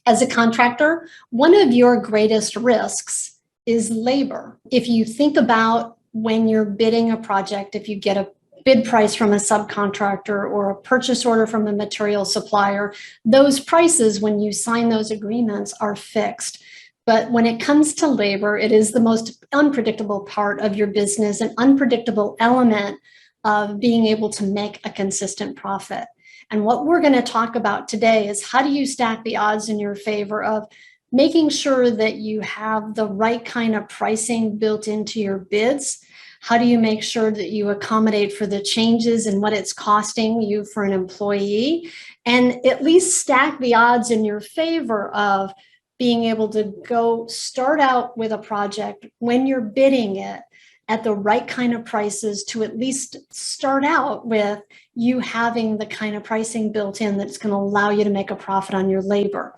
As a contractor, one of your greatest risks is labor. If you think about when you're bidding a project, if you get a bid price from a subcontractor or a purchase order from a material supplier, those prices, when you sign those agreements, are fixed. But when it comes to labor, it is the most unpredictable part of your business, an unpredictable element of being able to make a consistent profit. And what we're going to talk about today is how do you stack the odds in your favor of making sure that you have the right kind of pricing built into your bids. How do you make sure that you accommodate for the changes and what it's costing you for an employee, and at least stack the odds in your favor of being able to go start out with a project when you're bidding it at the right kind of prices to at least start out with you having the kind of pricing built in that's going to allow you to make a profit on your labor.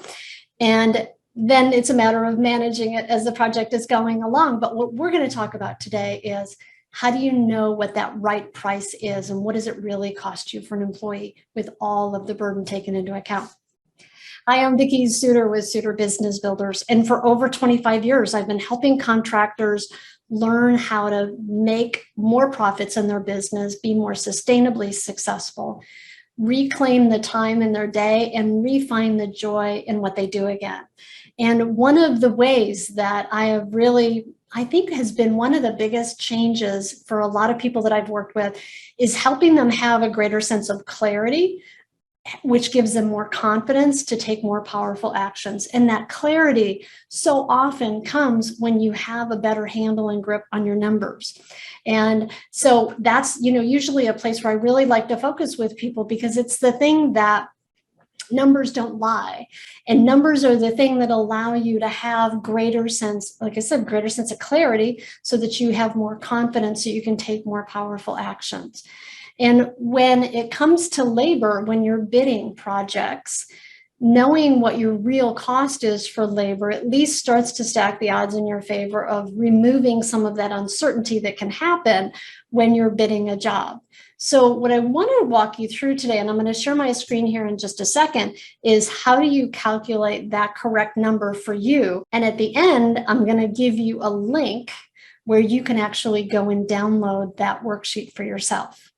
And then it's a matter of managing it as the project is going along. But what we're going to talk about today is how do you know what that right price is and what does it really cost you for an employee with all of the burden taken into account? Hi, I'm Vicki Suter with Suter Business Builders. And for over 25 years, I've been helping contractors learn how to make more profits in their business, be more sustainably successful, reclaim the time in their day, and refine the joy in what they do again. And one of the ways that I think has been one of the biggest changes for a lot of people that I've worked with is helping them have a greater sense of clarity, which gives them more confidence to take more powerful actions. And that clarity so often comes when you have a better handle and grip on your numbers. And so that's, usually a place where I really like to focus with people because it's the thing that numbers don't lie. And numbers are the thing that allow you to have greater sense, like I said, greater sense of clarity so that you have more confidence so you can take more powerful actions. And when it comes to labor, when you're bidding projects, knowing what your real cost is for labor at least starts to stack the odds in your favor of removing some of that uncertainty that can happen when you're bidding a job. So what I want to walk you through today, and I'm going to share my screen here in just a second, is how do you calculate that correct number for you? And at the end, I'm going to give you a link where you can actually go and download that worksheet for yourself.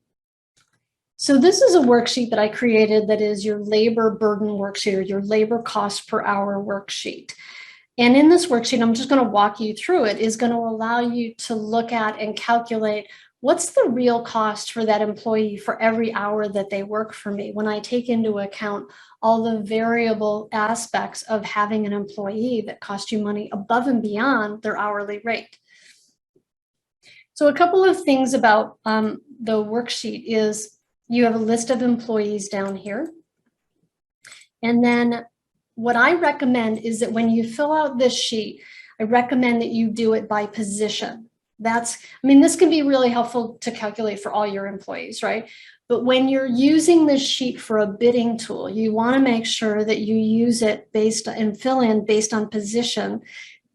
So this is a worksheet that I created that is your labor burden worksheet or your labor cost per hour worksheet. And in this worksheet, I'm just going to walk you through it, is going to allow you to look at and calculate what's the real cost for that employee for every hour that they work for me when I take into account all the variable aspects of having an employee that cost you money above and beyond their hourly rate. So a couple of things about the worksheet is you have a list of employees down here. And then what I recommend is that when you fill out this sheet, I recommend that you do it by position. This can be really helpful to calculate for all your employees, right? But when you're using this sheet for a bidding tool, you want to make sure that you use it and fill in based on position,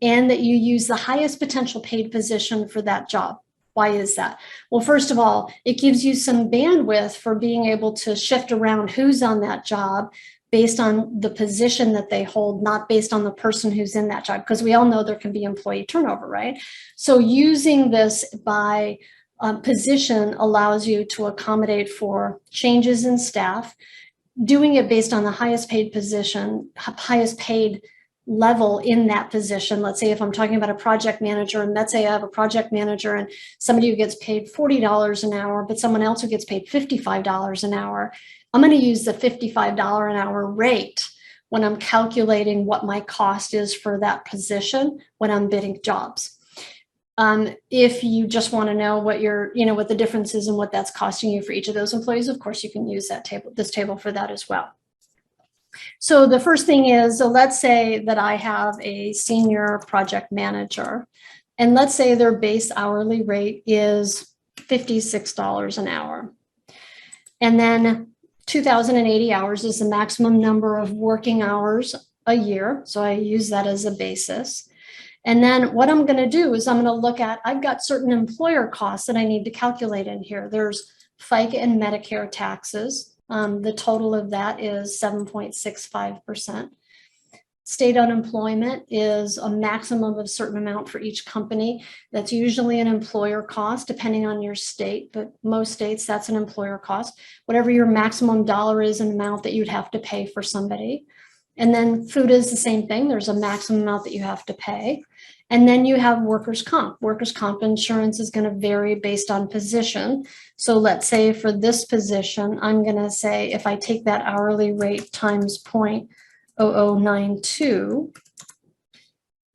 and that you use the highest potential paid position for that job. Why is that? Well, first of all, it gives you some bandwidth for being able to shift around who's on that job based on the position that they hold, not based on the person who's in that job, because we all know there can be employee turnover, right? So using this by position allows you to accommodate for changes in staff, doing it based on the highest paid position, highest paid level in that position. Let's say if I'm talking about a project manager, and let's say I have a project manager and somebody who gets paid $40 an hour, but someone else who gets paid $55 an hour, I'm going to use the $55 an hour rate when I'm calculating what my cost is for that position when I'm bidding jobs. If you just want to know what what the difference is and what that's costing you for each of those employees, of course, you can use this table for that as well. So the first thing is, so let's say that I have a senior project manager, and let's say their base hourly rate is $56 an hour. And then 2,080 hours is the maximum number of working hours a year. So I use that as a basis. And then what I'm going to do is I'm going to look at, I've got certain employer costs that I need to calculate in here. There's FICA and Medicare taxes. The total of that is 7.65%. State unemployment is a maximum of a certain amount for each company. That's usually an employer cost, depending on your state, but most states, that's an employer cost. Whatever your maximum dollar is an amount that you'd have to pay for somebody. And then food is the same thing. There's a maximum amount that you have to pay. And then you have workers' comp. Workers' comp insurance is going to vary based on position. So let's say for this position, I'm going to say if I take that hourly rate times 0.0092,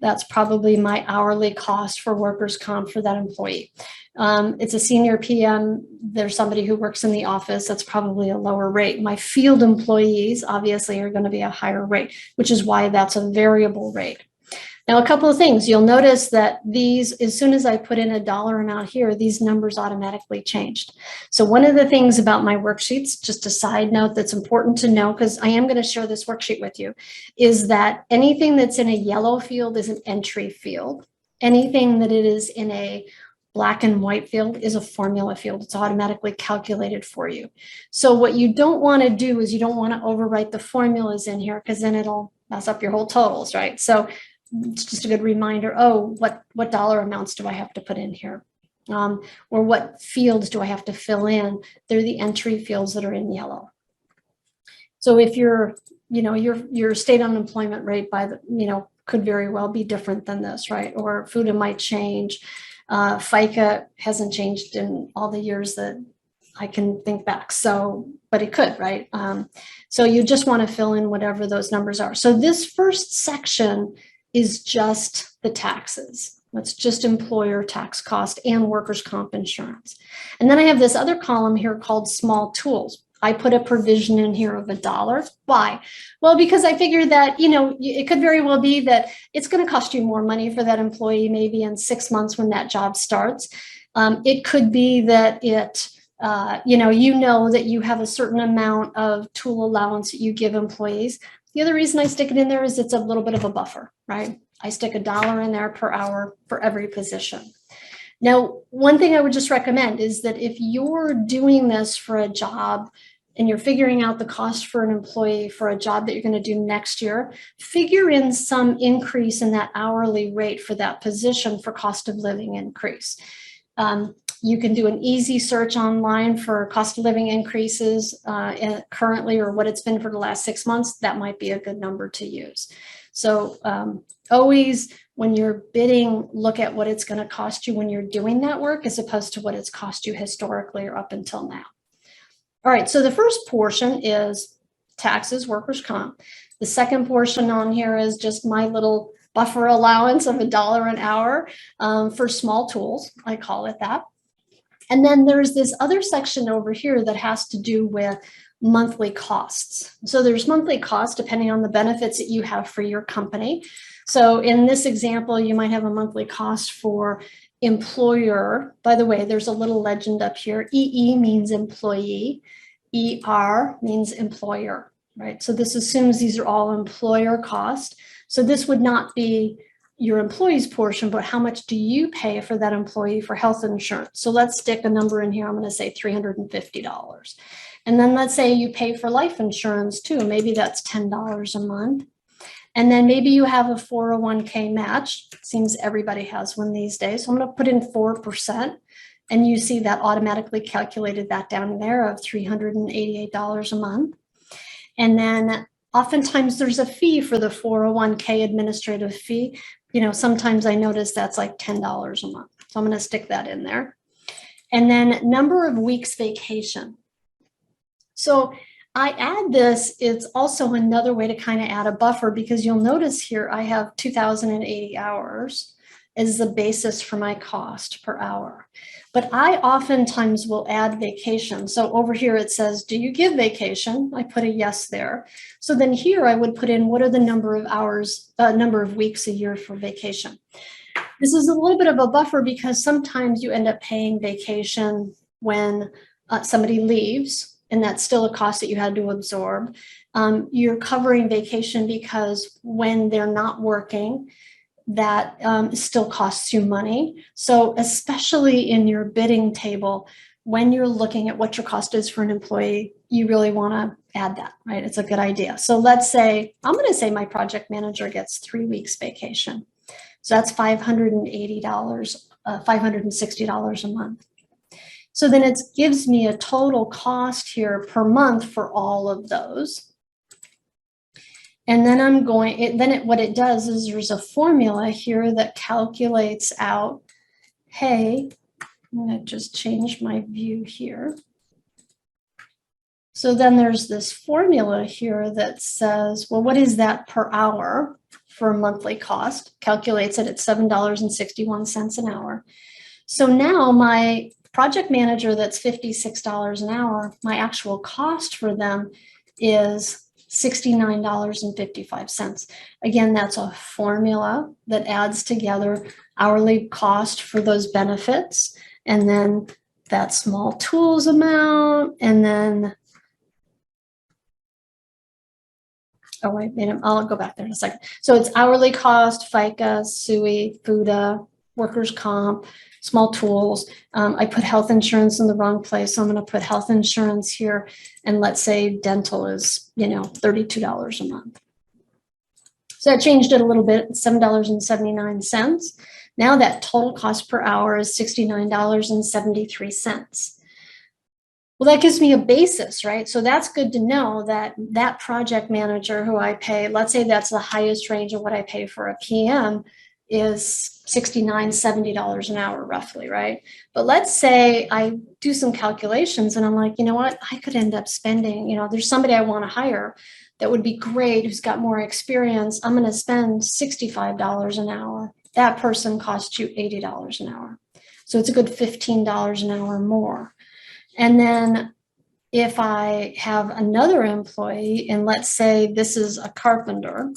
that's probably my hourly cost for workers' comp for that employee. It's a senior PM. There's somebody who works in the office. That's probably a lower rate. My field employees obviously are going to be a higher rate, which is why that's a variable rate. Now, a couple of things. You'll notice that these, as soon as I put in a dollar amount here, these numbers automatically changed. So one of the things about my worksheets, just a side note that's important to know, because I am going to share this worksheet with you, is that anything that's in a yellow field is an entry field. Anything that it is in a black and white field is a formula field. It's automatically calculated for you. So what you don't want to do is you don't want to overwrite the formulas in here, because then it'll mess up your whole totals, right? So it's just a good reminder, oh, what dollar amounts do I have to put in here? Or what fields do I have to fill in? They're the entry fields that are in yellow. So if your state unemployment rate could very well be different than this, right? Or FUTA might change. FICA hasn't changed in all the years that I can think back. So, but it could, right? So you just want to fill in whatever those numbers are. So this first section is just the taxes. That's just employer tax cost and workers' comp insurance. And then I have this other column here called small tools. I put a provision in here of $1. Why? Well, because I figured that, it could very well be that it's going to cost you more money for that employee maybe in 6 months when that job starts. It could be that that you have a certain amount of tool allowance that you give employees. The other reason I stick it in there is it's a little bit of a buffer, right? I stick $1 in there per hour for every position. Now, one thing I would just recommend is that if you're doing this for a job and you're figuring out the cost for an employee for a job that you're going to do next year, figure in some increase in that hourly rate for that position for cost of living increase. You can do an easy search online for cost of living increases currently, or what it's been for the last 6 months. That might be a good number to use. So always, when you're bidding, look at what it's going to cost you when you're doing that work, as opposed to what it's cost you historically or up until now. All right, so the first portion is taxes, workers' comp. The second portion on here is just my little buffer allowance of $1 an hour for small tools. I call it that. And then there's this other section over here that has to do with monthly costs. So there's monthly costs depending on the benefits that you have for your company. So in this example, you might have a monthly cost for employer. By the way, there's a little legend up here. EE means employee. ER means employer, right? So this assumes these are all employer costs. So this would not be your employee's portion, but how much do you pay for that employee for health insurance? So let's stick a number in here. I'm going to say $350. And then let's say you pay for life insurance too. Maybe that's $10 a month. And then maybe you have a 401k match. Seems everybody has one these days. So I'm going to put in 4%. And you see that automatically calculated that down there of $388 a month. And then oftentimes there's a fee for the 401k administrative fee. Sometimes I notice that's like $10 a month. So I'm going to stick that in there. And then number of weeks vacation. So I add this, it's also another way to kind of add a buffer, because you'll notice here I have 2,080 hours as the basis for my cost per hour. But I oftentimes will add vacation. So over here it says, do you give vacation? I put a yes there. So then here I would put in what are the number of hours, number of weeks a year for vacation. This is a little bit of a buffer because sometimes you end up paying vacation when somebody leaves, and that's still a cost that you had to absorb. You're covering vacation because when they're not working, that still costs you money. So especially in your bidding table, when you're looking at what your cost is for an employee, you really want to add that, right? It's a good idea. So let's say, I'm going to say my project manager gets 3 weeks vacation. So that's $580, $560 a month. So then it gives me a total cost here per month for all of those. And then I'm going, what it does is there's a formula here that calculates out, hey, I'm going to just change my view here. So then there's this formula here that says, well, what is that per hour for a monthly cost? Calculates it at $7.61 an hour. So now my project manager that's $56 an hour, my actual cost for them is $69.55. Again, that's a formula that adds together hourly cost for those benefits, and then that small tools amount, and then, oh, wait a minute, I'll go back there in a second. So it's hourly cost, FICA, SUI, FUTA, workers' comp, small tools. I put health insurance in the wrong place, so I'm going to put health insurance here. And let's say dental is, $32 a month. So I changed it a little bit, $7.79. Now that total cost per hour is $69.73. Well, that gives me a basis, right? So that's good to know that that project manager who I pay, let's say that's the highest range of what I pay for a PM, is $69, $70 an hour roughly, right? But let's say I do some calculations and I'm like, you know what, I could end up spending, there's somebody I want to hire that would be great, who's got more experience. I'm going to spend $65 an hour. That person costs you $80 an hour. So it's a good $15 an hour more. And then if I have another employee, and let's say this is a carpenter,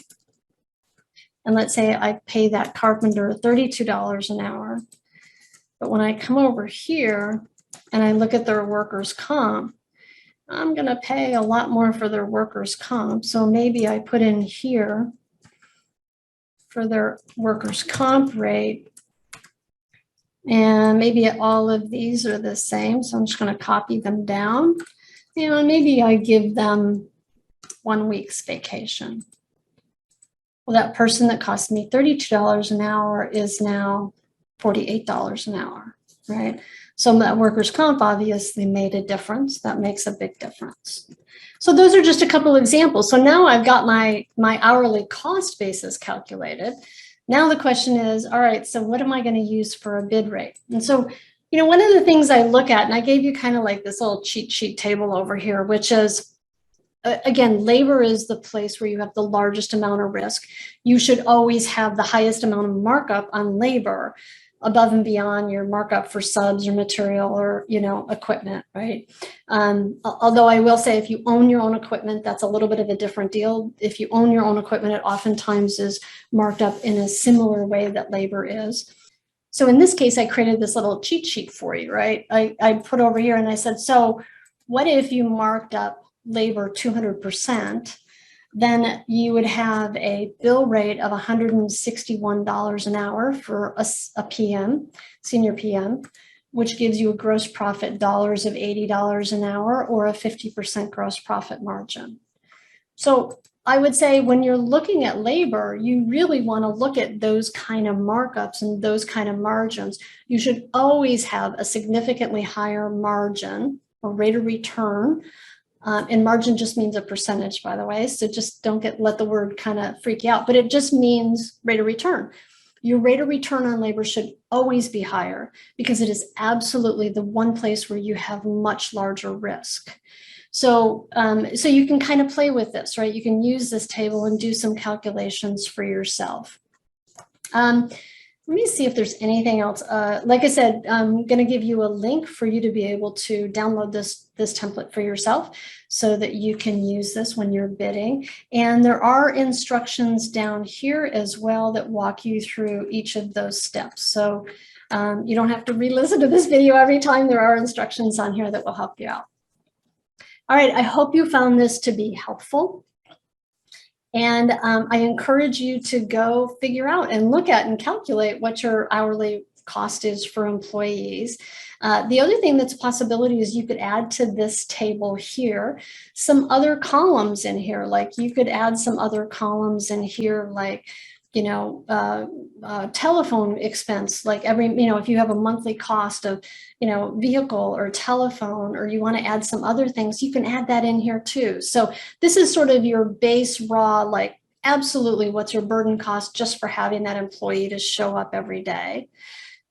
and let's say I pay that carpenter $32 an hour, but when I come over here and I look at their workers' comp, I'm going to pay a lot more for their workers' comp. So maybe I put in here for their workers' comp rate, and maybe all of these are the same. So I'm just going to copy them down. And maybe I give them 1 week's vacation. Well, that person that cost me $32 an hour is now $48 an hour, right? So that workers' comp obviously made a difference. That makes a big difference. So those are just a couple examples. So now I've got my hourly cost basis calculated. Now the question is, all right, so what am I going to use for a bid rate? And so, one of the things I look at, and I gave you kind of like this little cheat sheet table over here, which is, again, labor is the place where you have the largest amount of risk. You should always have the highest amount of markup on labor above and beyond your markup for subs or material or, equipment, right? Although I will say if you own your own equipment, that's a little bit of a different deal. If you own your own equipment, it oftentimes is marked up in a similar way that labor is. So in this case, I created this little cheat sheet for you, right? I put over here and I said, so what if you marked up labor 200%? Then you would have a bill rate of $161 an hour for a PM, senior PM, which gives you a gross profit dollars of $80 an hour or a 50% gross profit margin. So I would say when you're looking at labor, you really want to look at those kind of markups and those kind of margins. You should always have a significantly higher margin or rate of return. And margin just means a percentage, by the way. So just don't let the word kind of freak you out, but it just means rate of return. Your rate of return on labor should always be higher because it is absolutely the one place where you have much larger risk. So, so you can kind of play with this, right? You can use this table and do some calculations for yourself. Let me see if there's anything else. Like I said, I'm going to give you a link for you to be able to download this template for yourself so that you can use this when you're bidding. And there are instructions down here as well that walk you through each of those steps. So you don't have to re-listen to this video every time. There are instructions on here that will help you out. All right, I hope you found this to be helpful. And I encourage you to go figure out and look at and calculate what your hourly cost is for employees. The other thing that's a possibility is you could add to this table here some other columns in here. Like you could add some other columns in here, like telephone expense, like if you have a monthly cost of, vehicle or telephone, or you want to add some other things, you can add that in here too. So this is sort of your base raw, like absolutely what's your burden cost just for having that employee to show up every day.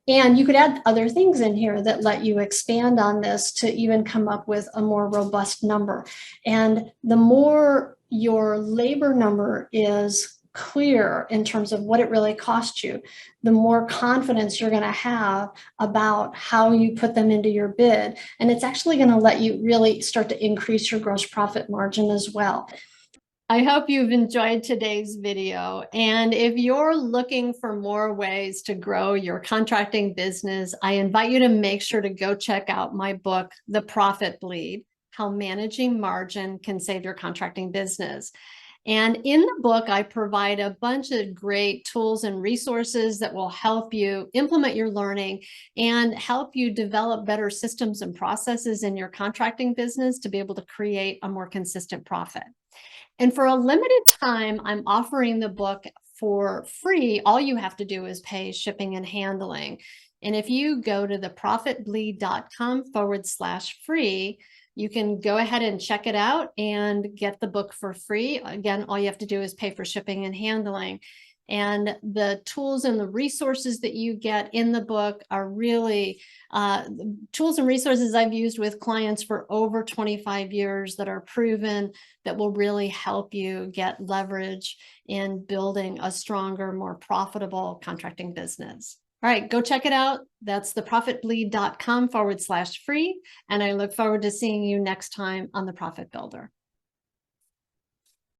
And you could add other things in here that let you expand on this to even come up with a more robust number. And the more your labor number is clear in terms of what it really costs you, the more confidence you're going to have about how you put them into your bid. And it's actually going to let you really start to increase your gross profit margin as well. I hope you've enjoyed today's video. And if you're looking for more ways to grow your contracting business, I invite you to make sure to go check out my book, The Profit Bleed: How Managing Margin Can Save Your Contracting Business. And in the book, I provide a bunch of great tools and resources that will help you implement your learning and help you develop better systems and processes in your contracting business to be able to create a more consistent profit. And for a limited time, I'm offering the book for free. All you have to do is pay shipping and handling. And if you go to theprofitbleed.com/free, you can go ahead and check it out and get the book for free. Again, all you have to do is pay for shipping and handling. And the tools and the resources that you get in the book are really tools and resources I've used with clients for over 25 years that are proven, that will really help you get leverage in building a stronger, more profitable contracting business. All right, go check it out. That's theprofitbleed.com/free. And I look forward to seeing you next time on The Profit Builder.